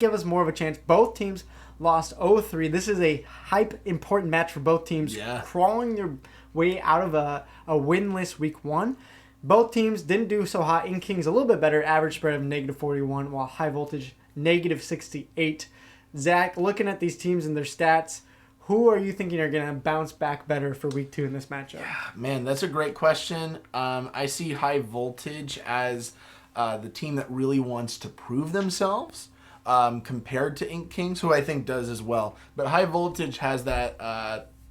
give us more of a chance. Both teams lost 0-3. This is a important match for both teams. Yeah. Crawling their way out of a winless week 1. Both teams didn't do so hot. In Kings a little bit better. Average spread of -41, while High Voltage -68. Zach, looking at these teams and their stats, who are you thinking are going to bounce back better for week 2 in this matchup? Yeah, man, that's a great question. I see High Voltage as the team that really wants to prove themselves compared to Ink Kings, who I think does as well. But High Voltage has that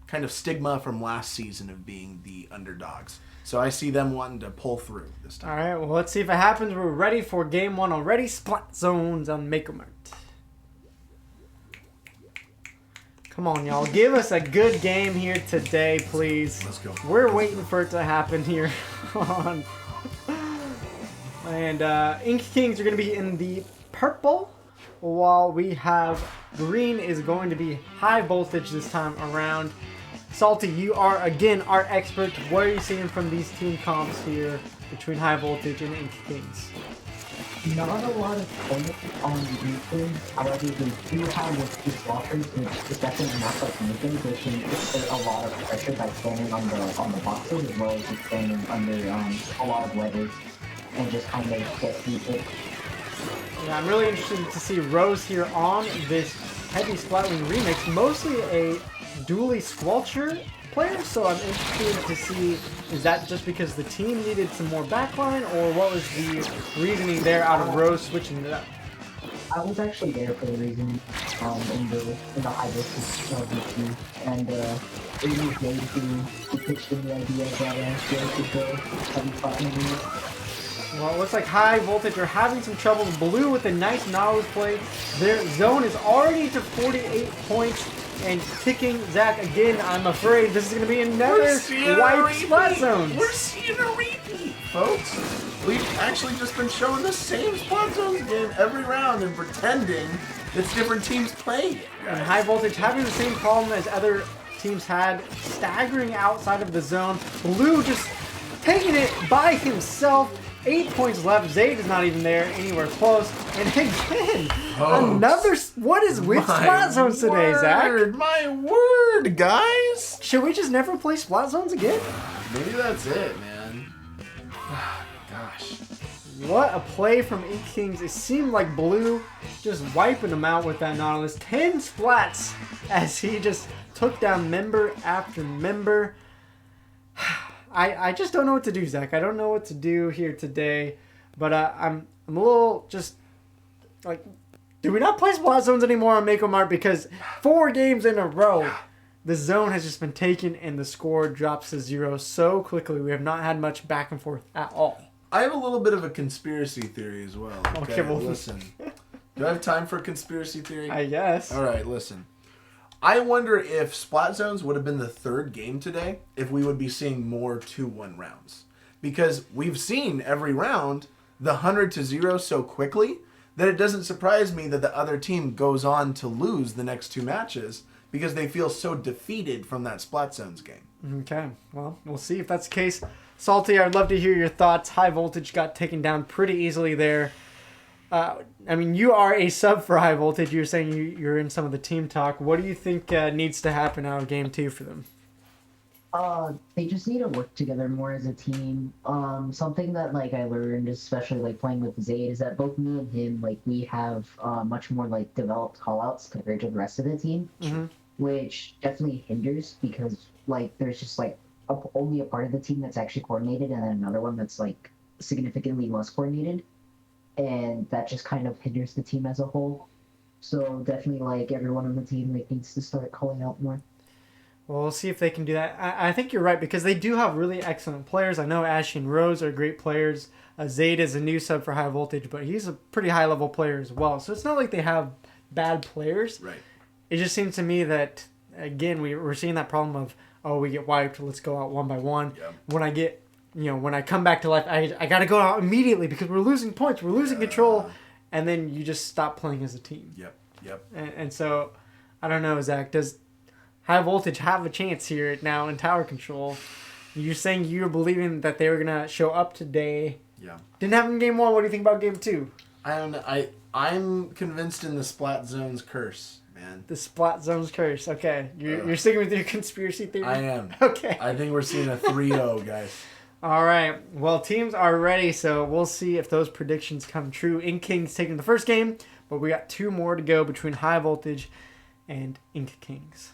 kind of stigma from last season of being the underdogs. So I see them wanting to pull through this time. All right, well, let's see if it happens. We're ready for game 1 already. Splat Zones on Makermart. Come on, y'all. Give us a good game here today, please. Let's go. We're waiting for it to happen here. on. And Ink Kings are going to be in the purple, while we have green is going to be High Voltage this time around. Salty, you are, again, our expert. What are you seeing from these team comps here between High Voltage and Ink Kings? Not a lot of points on YouTube. However, they do have with these blockers, which especially in maps like Lincoln, they can exert a lot of pressure by standing on the boxes as well as just standing under a lot of levers and just kind of get people. Yeah, I'm really interested to see Rose here on this Heavy Splatoon remix. Mostly a dually Squelcher player, so I'm interested to see, is that just because the team needed some more backline, or what was the reasoning there out of Rose switching it up? I was actually there for the reason in the high voltage VP, and it was great to pitch in the idea that Rose could go heavy Splatoon. Well, it looks like High Voltage are having some trouble. Blue with a nice knowledge play. Their zone is already to 48 points and ticking. Zach, again, I'm afraid this is going to be another white splat zones. We're seeing a repeat, folks. We've actually just been showing the same splat zones game every round and pretending it's different teams playing it. And High Voltage having the same problem as other teams had, staggering outside of the zone. Blue just taking it by himself. 8 points left. Zayd is not even there, anywhere close. And again, another. What is with splat zones today, Zach? My word, guys. Should we just never play splat zones again? Maybe that's it, man. Gosh. What a play from Ink Kings. It seemed like Blue just wiping them out with that Nautilus. 10 splats as he just took down member after member. I just don't know what to do, Zach. I don't know what to do here today. But I'm a little just like, do we not play splat zones anymore on Mako Mart? Because 4 games in a row, the zone has just been taken and the score drops to 0 so quickly. We have not had much back and forth at all. I have a little bit of a conspiracy theory as well. Okay, well, listen. Do I have time for a conspiracy theory? I guess. All right, listen. I wonder if Splat Zones would have been the 3rd game today if we would be seeing more 2-1 rounds. Because we've seen every round the 100-0 so quickly that it doesn't surprise me that the other team goes on to lose the next 2 matches because they feel so defeated from that Splat Zones game. Okay, well, we'll see if that's the case. Salty, I'd love to hear your thoughts. High Voltage got taken down pretty easily there. I mean, you are a sub for High Voltage. You're saying you're in some of the team talk. What do you think needs to happen out of game 2 for them? They just need to work together more as a team. Something that like I learned, especially like playing with Zayd, is that both me and him, like we have much more like developed callouts compared to the rest of the team, which definitely hinders because like there's just like only a part of the team that's actually coordinated, and then another one that's like significantly less coordinated. And that just kind of hinders the team as a whole. So definitely, like, everyone on the team like needs to start calling out more. Well, we'll see if they can do that. I think you're right, because they do have really excellent players. I know Ashy and Rose are great players. Zayd is a new sub for High Voltage, but he's a pretty high-level player as well. So it's not like they have bad players. Right. It just seems to me that, again, we're seeing that problem of, oh, we get wiped, let's go out one by one. Yep. When I come back to life, I got to go out immediately because we're losing points, we're losing control, and then you just stop playing as a team. Yep. And so, I don't know, Zach, does High Voltage have a chance here now in tower control? You're saying you're believing that they were going to show up today. Yeah. Didn't happen in game 1. What do you think about game 2? I don't know. I'm convinced in the Splat Zone's curse, man. The Splat Zone's curse. Okay. You're sticking with your conspiracy theory? I am. Okay. I think we're seeing a 3-0, guys. All right. Well, teams are ready, so we'll see if those predictions come true. Ink Kings taking the first game, but we got 2 more to go between High Voltage and Ink Kings.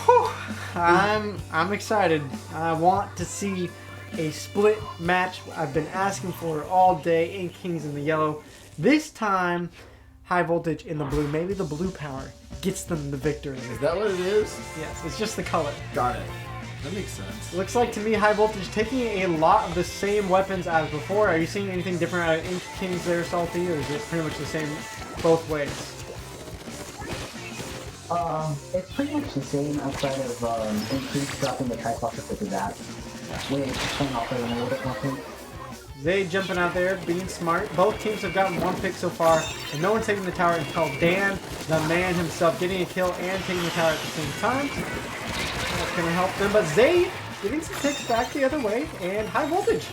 Whew. I'm excited. I want to see a split match I've been asking for all day. Ink Kings in the yellow. This time, High Voltage in the blue. Maybe the blue power gets them the victory. Is that what it is? Yes, it's just the color. Got it. That makes sense. Looks like to me High Voltage taking a lot of the same weapons as before. Are you seeing anything different out of Ink Kings there, Salty, or is it pretty much the same both ways? It's pretty much the same outside of Ink Kings dropping the triclops with the zap, which playing off of a little bit more pink. Zay jumping out there, being smart. Both teams have gotten 1 pick so far, and no one's taking the tower until Dan, the man himself, getting a kill and taking the tower at the same time. That's going to help them, but Zay getting some picks back the other way, and High Voltage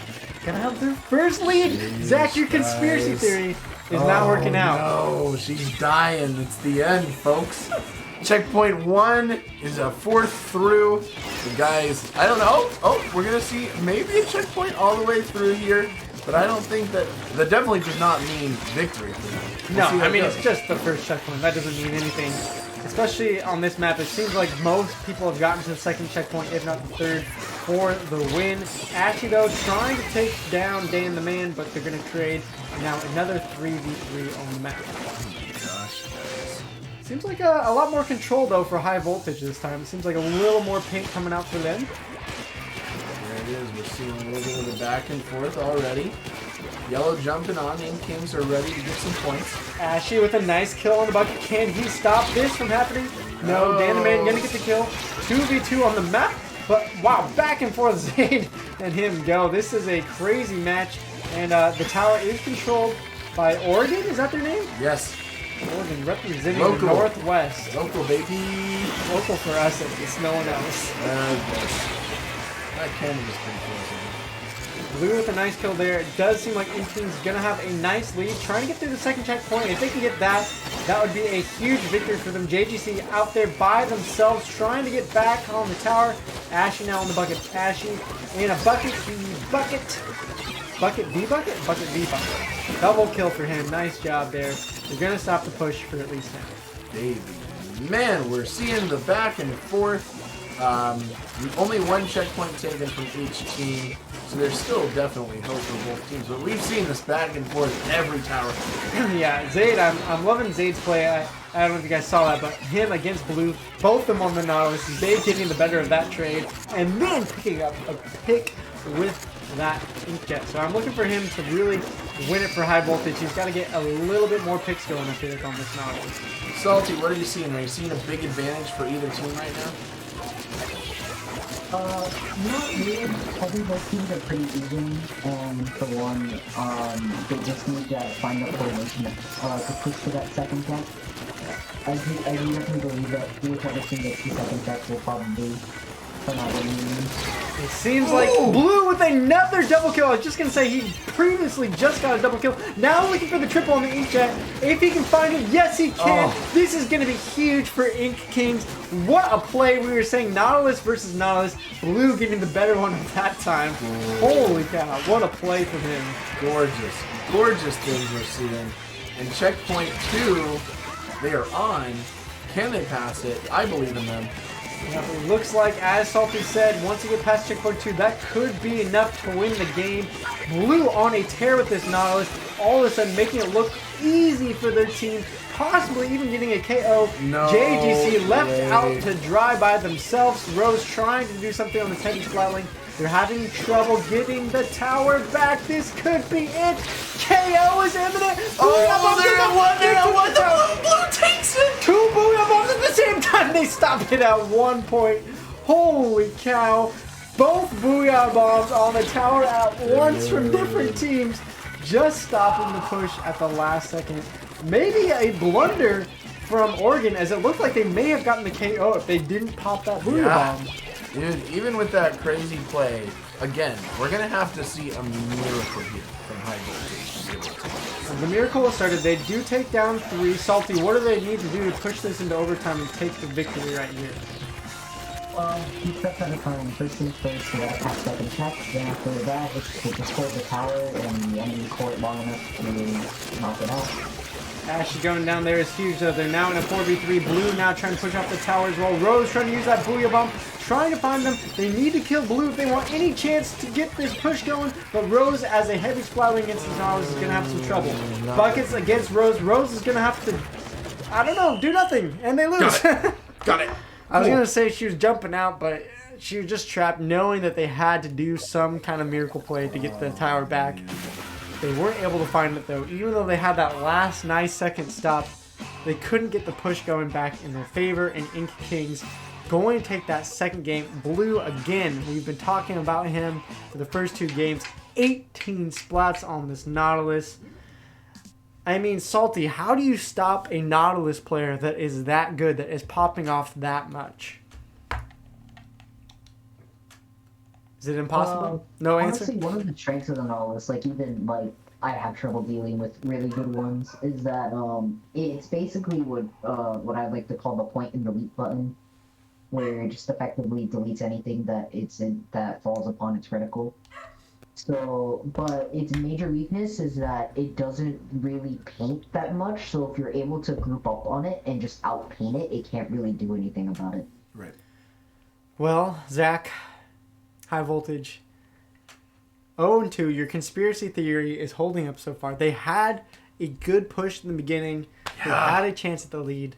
gonna have their first lead. Jeez, Zach, your conspiracy theory is not working out. No, she's dying. It's the end, folks. Checkpoint 1 is a 4th through. The guys, I don't know. Oh, we're gonna see maybe a checkpoint all the way through here, but I don't think that definitely does not mean victory for them. No, I mean it's just the first checkpoint. That doesn't mean anything. Especially on this map, it seems like most people have gotten to the second checkpoint, if not the third, for the win. Ashy, though, trying to take down Dan the Man, but they're going to trade. And now another 3v3 on the map. Oh my gosh. Seems like a lot more control, though, for High Voltage this time. It seems like a little more pink coming out for them. There it is. We're seeing a little bit of the back and forth already. Yellow jumping on. Ink Kings are ready to get some points. Ashy with a nice kill on the bucket. Can he stop this from happening? No, Dan the Man gonna get the kill. 2v2 on the map. But wow, back and forth Zayd and him go. This is a crazy match. And the tower is controlled by Oregon. Is that their name? Yes. Oregon representing Local. the Northwest. Local, baby. Local for us, at least. No one else. Yes. That cannon is pretty close. Blue with a nice kill there. It does seem like Ink Kings gonna have a nice lead. Trying to get through the second checkpoint. If they can get that, that would be a huge victory for them. JGC out there by themselves, trying to get back on the tower. Ashy now on the bucket. Ashy in a bucket. Bucket. Bucket B bucket? Bucket B bucket. Double kill for him. Nice job there. They're gonna stop the push for at least now. Baby. Man, we're seeing the back and forth. Only 1 checkpoint taken from each team, so there's still definitely hope for both teams. But we've seen this back and forth every tower. Yeah, Zayd, I'm loving Zayd's play. I don't know if you guys saw that, but him against Blue, both of them on the Nautilus, Zayd getting the better of that trade, and then picking up a pick with that inkjet. So I'm looking for him to really win it for High Voltage. He's got to get a little bit more picks going, I feel like, on this Nautilus. Salty, what are you seeing? Are you seeing a big advantage for either team right now? Not really. I think both teams are pretty even, and for one, they just need to find the coordination to push to that second check. I definitely believe that whichever team gets the second check will probably come out winning. It seems like Blue with another double kill. I was just going to say he previously just got a double kill. Now looking for the triple on the inkjet. If he can find it, yes he can. This is going to be huge for Ink Kings. What a play. We were saying Nautilus versus Nautilus. Blue getting the better one at that time. Holy cow. What a play from him. Gorgeous. Gorgeous things we're seeing. And checkpoint 2, they are on. Can they pass it? I believe in them. Yeah, it looks like, as Salty said, once you get past checkpoint 2, that could be enough to win the game. Blue on a tear with this Nautilus, all of a sudden making it look easy for their team, possibly even getting a KO. No JGC left way. out to dry by themselves. Rose trying to do something on the Teddy Splatling. They're having trouble getting the tower back. This could be it. KO is imminent. They're at 1. The blue takes it. 2 Booyah Bombs at the same time. They stopped it at 1 point. Holy cow. Both Booyah Bombs on the tower at once from different teams. Just stopping the push at the last second. Maybe a blunder from Oregon, as it looked like they may have gotten the KO if they didn't pop that Booyah Bomb. Dude, even with that crazy play, again, we're going to have to see a miracle here from High Voltage. The miracle has started. They do take down 3. Salty, what do they need to do to push this into overtime and take the victory right here? 2 steps at a time. First things first, so that half second check. Then after that, it's to just hold the tower and the enemy court long enough to knock it out. Ashy going down there is huge, though. They're now in a 4v3. Blue now trying to push off the tower as well. Rose trying to use that Booyah Bomb, trying to find them. They need to kill Blue if they want any chance to get this push going. But Rose, as a heavy Splatling against the Nautilus, is going to have some trouble. Buckets against Rose. Rose is going to have to, I don't know, do nothing. And they lose. Got it. I was going to say she was jumping out, but she was just trapped, knowing that they had to do some kind of miracle play to get the tower back. They weren't able to find it, though. Even though they had that last nice second stop, they couldn't get the push going back in their favor, and Ink Kings going to take that second game. Blue, again, we've been talking about him for the first 2 games. 18 splats on this Nautilus. I mean, Salty, how do you stop a Nautilus player that is that good, that is popping off that much? Is it impossible? No answer? Honestly, one of the strengths of the Nautilus, like even like I have trouble dealing with really good ones, is that it's basically what I like to call the point and delete button, where it just effectively deletes anything that falls upon its critical. So, but its major weakness is that it doesn't really paint that much. So if you're able to group up on it and just outpaint it, it can't really do anything about it. Right. Well, Zach, High Voltage, 0-2. Your conspiracy theory is holding up so far. They had a good push in the beginning. They had a chance at the lead.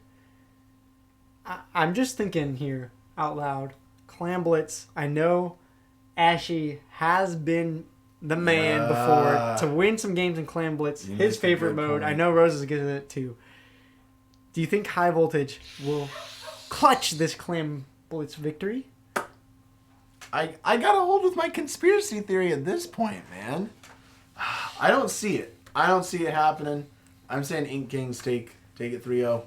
I'm just thinking here out loud. Clam Blitz, I know Ashy has been the man before to win some games in Clam Blitz. His favorite mode. I know Rose is good at it too. Do you think High Voltage will clutch this Clam Blitz victory? I gotta hold with my conspiracy theory at this point, man. I don't see it. I don't see it happening. I'm saying Ink Kings take it 3-0.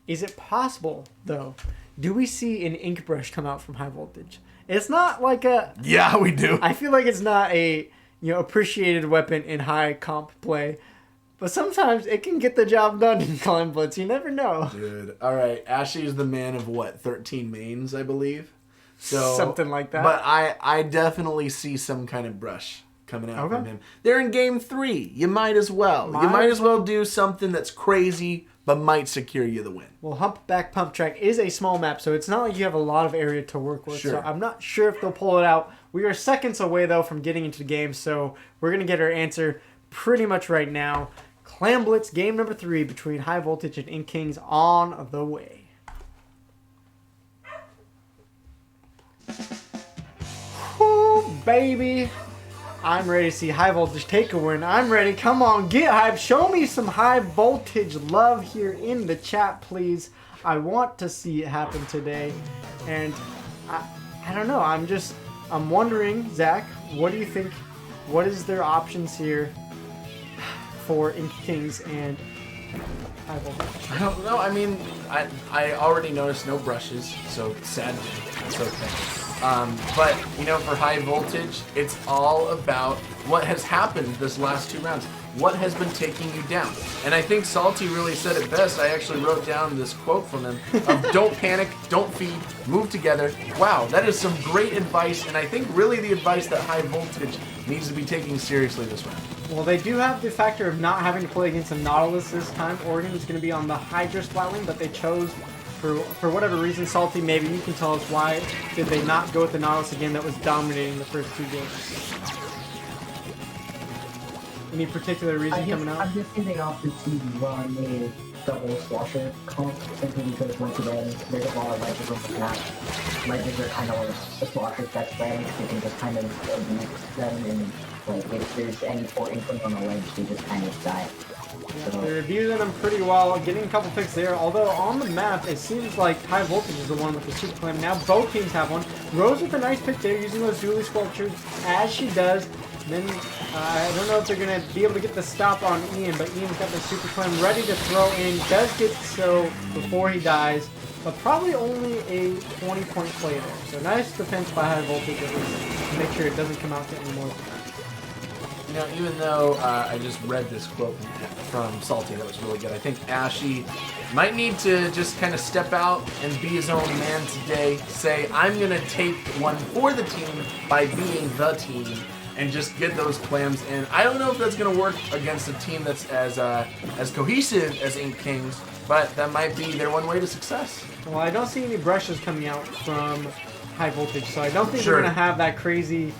Is it possible, though? Do we see an ink brush come out from High Voltage? It's not like a... Yeah, we do. I feel like it's not a appreciated weapon in high comp play. But sometimes it can get the job done in Clam Blitz. You never know. Dude. All right. Ashley is the man of what? 13 mains, I believe. So something like that. But I definitely see some kind of brush coming out from him. They're in game 3. You might as well. You might as well do something that's crazy but might secure you the win. Well, Humpback Pump Track is a small map, so it's not like you have a lot of area to work with. Sure. So I'm not sure if they'll pull it out. We are seconds away, though, from getting into the game, so we're going to get our answer pretty much right now. Clam Blitz, game number 3 between High Voltage and Ink Kings on the way. Whoo, baby. I'm ready to see High Voltage take a win. I'm ready. Come on, get hype. Show me some High Voltage love here in the chat, please. I want to see it happen today. And I don't know. I'm wondering, Zach, what do you think? What is their options here for Ink Kings and High Voltage? I don't know. I mean, I already noticed no brushes, so sad. It's okay. But, for High Voltage, it's all about what has happened this last 2 rounds. What has been taking you down? And I think Salty really said it best. I actually wrote down this quote from him of don't panic, don't feed, move together. Wow, that is some great advice, and I think really the advice that High Voltage needs to be taking seriously this round. Well, they do have the factor of not having to play against a Nautilus this time. Oregon is going to be on the Hydra Splatling, but they chose... For whatever reason, Salty, maybe you can tell us why did they not go with the Nautilus again that was dominating the first 2 games? Any particular reason coming out? I'm guessing they opted to run a double swasher comp simply because once again, there's a lot of ledges on the map. Ledges are kind of like the swashers that's spreading, you can just kind of abuse them and like if there's any poor inkling on the ledge, they just kind of die. Yeah, they're abusing them pretty well, getting a couple picks there. Although on the map, it seems like High Voltage is the one with the super clam. Now both teams have one. Rose with a nice pick there, using those Zulu sculptures as she does. Then I don't know if they're going to be able to get the stop on Ian, but Ian's got the super clam ready to throw in. Does get so before he dies. but probably only a 20-point play there. So nice defense by High Voltage at least to make sure it doesn't come out to any more than that. You know, even though I just read this quote from Salty that was really good, I think Ashy might need to just kind of step out and be his own man today. Say, I'm going to take one for the team by being the team and just get those clams in. I don't know if that's going to work against a team that's as cohesive as Ink Kings, but that might be their one way to success. Well, I don't see any brushes coming out from High Voltage, so I don't think Sure. we're going to have that crazy,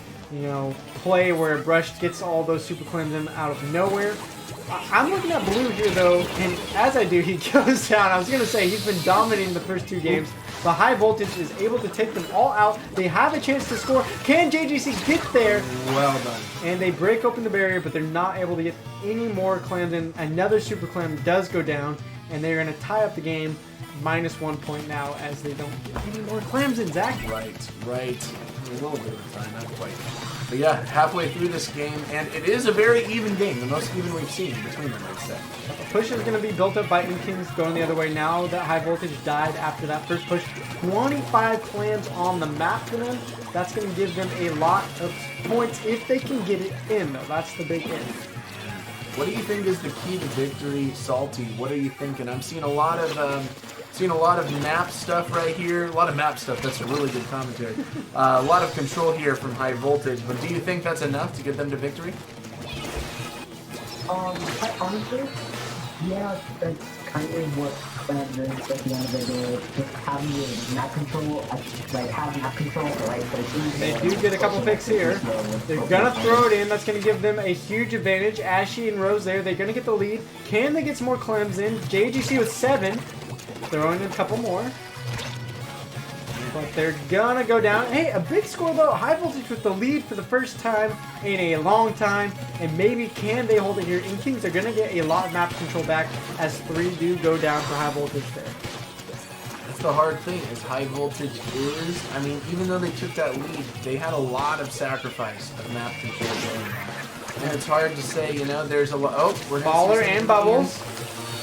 play where Brush gets all those super claims in out of nowhere. I'm looking at Blue here, though, and as I do, he goes down. I was going to say, he's been dominating the first two games, but High Voltage is able to take them all out. They have a chance to score. Can JGC get there? Well done. And they break open the barrier, but they're not able to get any more clams in. Another super clam does go down, and they're going to tie up the game. -1 point now as they don't get any more clams in, Zach. Right. A little bit of time, not quite. But yeah, halfway through this game, and it is a very even game, the most even we've seen between them, I'd say. A push is going to be built up by Inkings going the other way now that High Voltage died after that first push. 25 clams on the map for them. That's going to give them a lot of points if they can get it in, though. That's the big if. What do you think is the key to victory, Salty? What are you thinking? I'm seeing a lot of map stuff right here. A lot of map stuff. That's a really good commentary. A lot of control here from High Voltage. But do you think that's enough to get them to victory? Honestly, yeah, that's kind of what Clams is at the end of the day. Just having the map control, having map control at the right places. They do get a couple picks here. They're going to throw it in. That's going to give them a huge advantage. Ashy and Rose there. They're going to get the lead. Can they get some more clams in? JGC with 7. Throwing in a couple more. But they're gonna go down. Hey, a big score though. High Voltage with the lead for the first time in a long time. And maybe can they hold it here? Inkings are gonna get a lot of map control back as 3 do go down for High Voltage there. That's the hard thing, is High Voltage is, I mean, even though they took that lead, they had a lot of sacrifice of map control going on. And it's hard to say, there's a lot. Oh, we're gonna Baller see and Bubbles.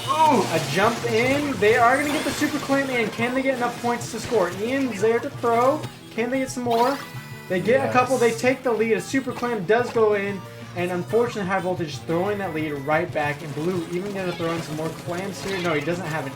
Ooh. A jump in. They are going to get the super claim in. Can they get enough points to score? Ian's there to throw. Can they get some more? They get a couple. They take the lead. A super claim does go in. And unfortunately, High Voltage throwing that lead right back. And Blue even going to throw in some more clams here. No, he doesn't have it.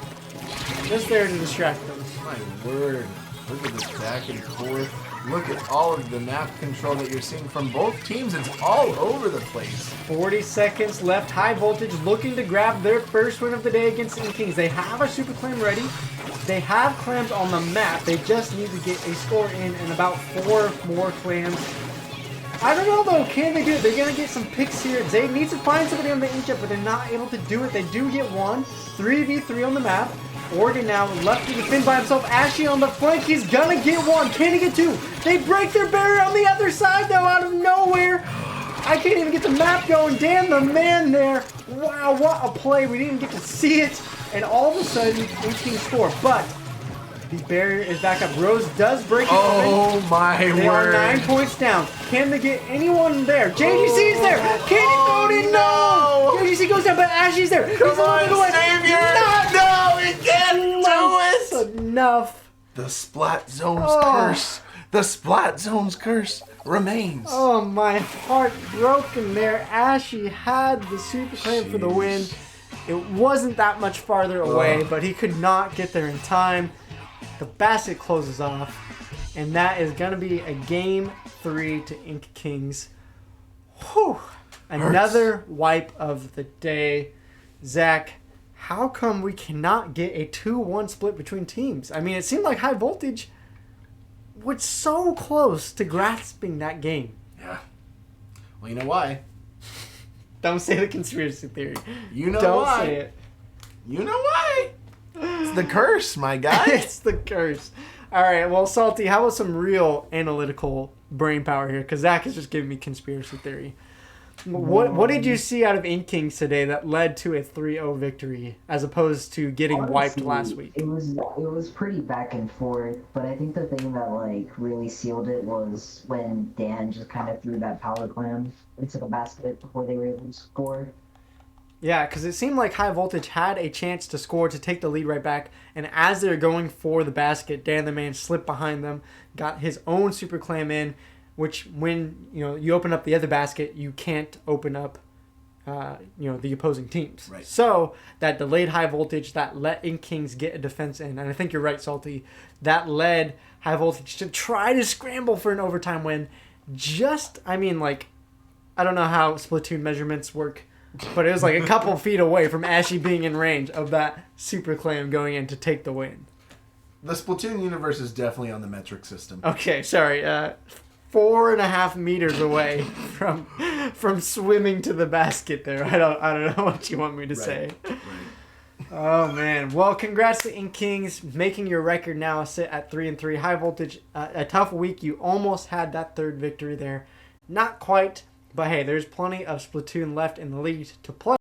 Just there to distract them. My word. Look at this back and forth. Look at all of the map control that you're seeing from both teams. It's all over the place. 40 seconds left. High Voltage looking to grab their first win of the day against Inkings. They have a super clam ready. They have clams on the map. They just need to get a score in and about 4 more clams. I don't know though. Can they do it? They're going to get some picks here. They need to find somebody on the inkjet, but they're not able to do it. They do get one. 3v3 on the map. Oregon now left to defend by himself. Ashy on the flank. He's gonna get one. Can he get 2? They break their barrier on the other side though, out of nowhere. I can't even get the map going. Damn the man there. Wow, what a play. We didn't even get to see it. And all of a sudden, King score. But the barrier is back up. Rose does break it Oh open. my word. They are 9 points down. Can they get anyone there? JGC is there. Can he throw it in? No. JGC goes down, but Ashy's there. He's Come on, a little bit away. Savior. No, he can't do it. Enough. The Splat Zone's curse. The Splat Zone's curse remains. Oh, my heart broken there. Ashy had the super claim for the win. It wasn't that much farther away, but he could not get there in time. The basket closes off, and that is going to be a game 3 to Ink Kings. Whew. Another wipe of the day. Zach, how come we cannot get a 2-1 split between teams? I mean, it seemed like High Voltage was so close to grasping that game. Yeah. Well, you know why? Don't say the conspiracy theory. You know Don't why. say it. You know why? It's the curse, my guy. It's the curse. All right, well, Salty, how about some real analytical brain power here? Because Zach is just giving me conspiracy theory. What did you see out of Ink Kings today that led to a 3-0 victory as opposed to getting wiped last week? It was pretty back and forth, but I think the thing that really sealed it was when Dan just kind of threw that power clam into the basket before they were able to score. Yeah, because it seemed like High Voltage had a chance to score to take the lead right back, and as they were going for the basket, Dan the Man slipped behind them, got his own super clam in, which when you open up the other basket, you can't open up the opposing teams. Right. So that delayed High Voltage, that let Ink Kings get a defense in, and I think you're right, Salty. That led High Voltage to try to scramble for an overtime win. I don't know how Splatoon measurements work, but it was like a couple feet away from Ashy being in range of that super clam going in to take the win. The Splatoon universe is definitely on the metric system. Okay, sorry. 4.5 meters away from swimming to the basket there. I don't know what you want me to say. Right. Oh man. Well, congrats to Ink Kings making your record now sit at 3-3. High Voltage, a tough week. You almost had that third victory there. Not quite, but hey, there's plenty of Splatoon left in the league to play.